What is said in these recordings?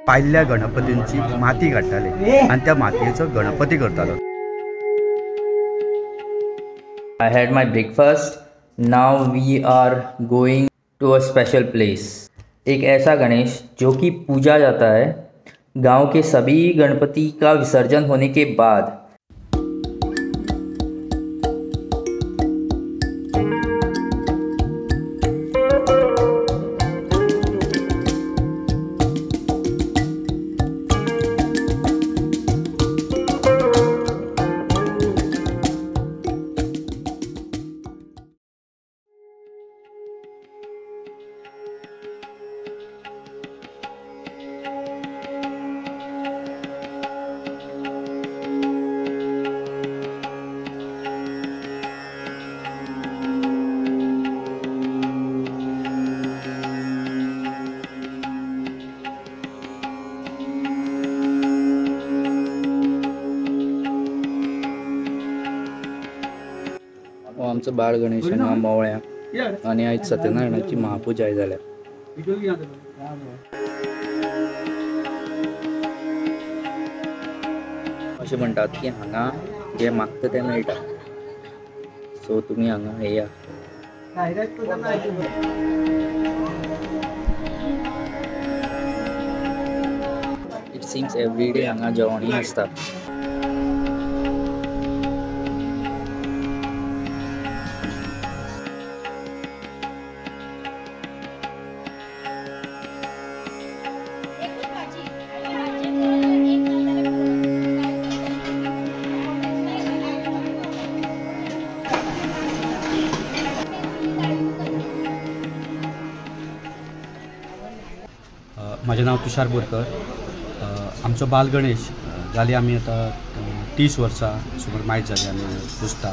पायल्या गणपतींची माती काढताले आणि त्या मातयेचो गणपती करतालो। I had my breakfast. Now we are going to a special place. एक ऐसा गणेश जो कि पूजा जाता है। गांव के सभी गणपति का विसर्जन होने के बाद आमचं बाळ गणेश मोवळ्या आणि आज सत्यनारायणाची महापूजा झाल्या। असे म्हणतात की हांगा जे मागतं ते मेळटा, सो तुम्ही हांगा येया। इट सीम्स एवरी डे हांगा जेवणी आसता। माझे नाव तुषार बोरकर। आमचो बाल गणेश जाली आमी आता 30 वर्सां सुमार मायज जाली आमी पुजता।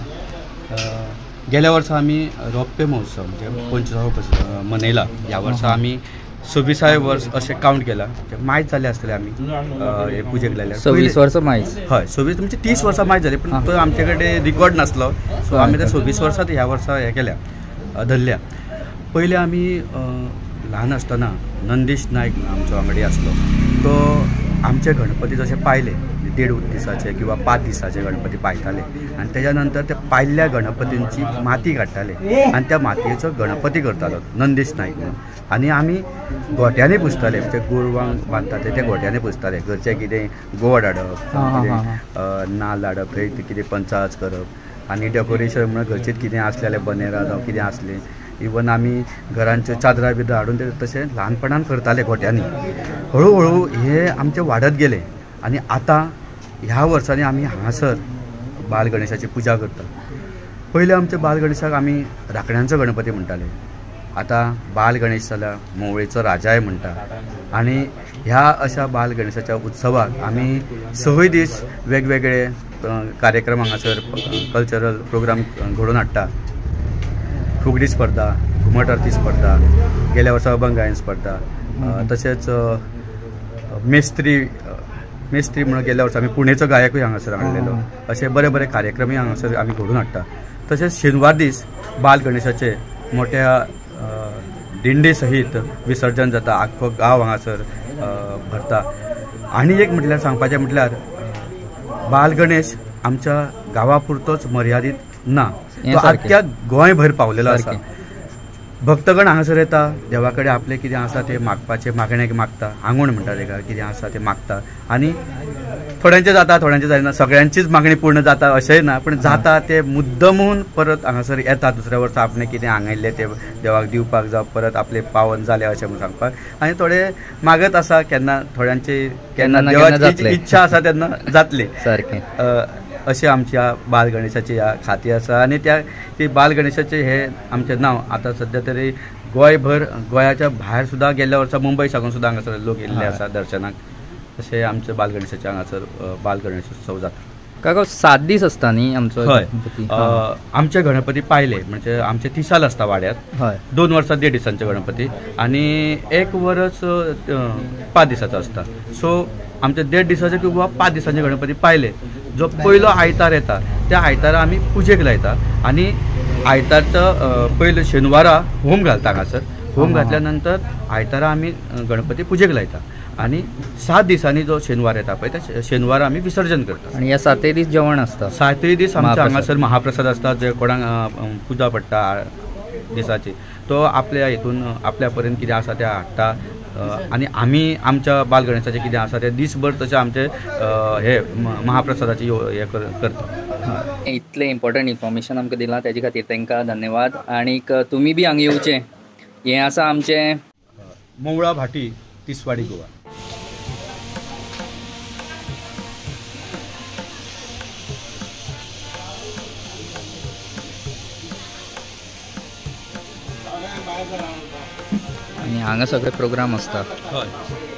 गेल्या वर्सा आमी रौप्य महोत्सव म्हणजे 25 मनयला। ह्या वर्सा आमी 26 वर्स अशें काउंट केला। मायज जाले आसतले आमी हे पुजेक लायल्यार 26 वर्सां मायज। हय 26 म्हणजे 30 वर्सां मायज जाली, पण तो आमचे कडेन रिकॉर्ड नासलो, सो आमी ते 26 वर्सां ह्या वर्सा हे केल्या धरल्या। पयलीं आमी ल्हान आसतना नंदीश नायक आमचो वांगडी आसलो, तो आमचे गणपती जशे पायले 1.5 दिसाचे किंवा 5 दिसाचे गणपती पायताले आणि त्याच्या नंतर ते पायल्या गणपतींची माती काडटाले आणि त्या मातयेचो गणपती करतालो नंदीश नायक म्हणून। आणि आमी गोट्यांनी पुजताले, म्हणजे गोरवांक बांदता ते गोट्यांनी पुजताले। घरचे कितें गोड हाडप, नाल्ल हाडप, थंय कितें पंचाज करप आणि डेकोरेशन म्हणून घरचेच कितें आसलेले बनेरा जावं कितें आसलें, इवन आमी घरांच्यो चादरां बिदरां हाडून ते तशें ल्हानपणान करताले गोट्यांनी। हळू हे आमचे वाडत गेले आणि आता ह्या वर्सांनी आमी हांगासर बाल गणेशाची पुजा करता। पयलीं आमच्या बाल गणेशाक आमी राखण्यांचो गणपती म्हणटाले, आतां बाल गणेश जाला मोवळेचो राजाय म्हणटा। आणि ह्या अशा बाल गणेशाच्या उत्सवाक आमी 6 दीस वेगवेगळे कार्यक्रम हांगासर कल्चरल प्रोग्राम घडोवन हाडटा। फुगडी स्पर्धा, घुमट आरती स्पर्धा, गेल्या वर्सा अभंग गायन स्पर्धा, तशेंच मेस्त्री म्हणून गेल्या वर्सा आमी पुणेचो गायकूय हांगासर हाडलेलो। अशे बरे बरे कार्यक्रमूय हांगासर आमी घडोवन हाडटा। तशेंच शेनवार दीस बाल गणेशाचे मोठ्या दिंडे सहीत विसर्जन जाता, आख्खो गांव हांगासर भरता। आनी एक म्हटल्यार सांगपाचें म्हटल्यार बाल गणेश आमच्या गांवा पुरतोच मर्यादीत ना, तो आख्ख्या गोंयभर पावलेलो आसा। भक्तगण हांगासर येता, देवा कडेन आपलें कितें आसा तें मागपाचें मागणें मागता, आंगवण म्हणटा तेका, कितें आसा तें मागता आणि थोड्यांचें जाता थोड्यांचें जायना, सगळ्यांचीच मागणी पूर्ण जाता अशेंय ना, पण जाता ते मुद्दमून परत हांगासर येता दुसऱ्या वर्सा आपणें कितें हांगयल्लें तें देवाक दिवपाक जावं परत आपलें पावन जालें अशें म्हणून सांगपाक। आनी थोडे मागत आसा केन्ना थोड्यांची केन्ना देवाची इच्छा आसा तेन्ना जातली सारकें। अशें आमच्या बाल गणेशाची ह्या खाती आसा आणि ती बाल गणेशाचे हे आमचें नांव आतां सद्या तरी गोंयभर गोंयाच्या भायर सुद्दां गेल्या वर्सा मुंबय साकून सुद्दां हांगासर लोक येयल्ले आसा दर्शनाक। अशें आमचे बाल गणेशाचे हांगासर बाल गणेश उत्सव जाता। काका 7 दीस आसता न्ही आमचो? हय, आमचे गणपती पायले म्हणजे आमचे 30 आसता वाड्यात। 2 वर्सां 1.5 दिसांचे गणपती आणि 1 वर्स 5 दिसाचो आसता। सो आमचे 1.5 दिसाचे किंवा 5 दिसांचे गणपती पायले, जो पयलो आयतार येता त्या आयतारा आमी पुजेक लायता आणि आयतारचो पयलो शेनवारा होम घालता हांगासर। होम घातल्या नंतर आयतारा आमी गणपती पुजेक लायता आणि 7 दिसांनी जो शेनवार येता पळय त्या शेनवार आमी विसर्जन करता. आणि या 7 दीस जेवण असतं. 7 दीस आमच्या हांगासर महाप्रसाद आसता जे कोणाक पुजा पडटा दिसाची तो आपल्या हितून आपल्या पर्यंत कितें आसा तें हाडटा आणि आमी आमच्या बालगणेशाचें कितें आसा तें दिसभर तशें आमचे हे महाप्रसादाची हे करता. इतलें इम्पॉर्टंट इन्फॉर्मेशन आमकां दिलां तेजे खातीर तांकां धन्यवाद. आनीक तुमी बी हांगा येवचें. हें आसा आमचें मोवळा भाटी तिसवाडी गोवा. आणि हांगा सगळे प्रोग्राम आसता. हय.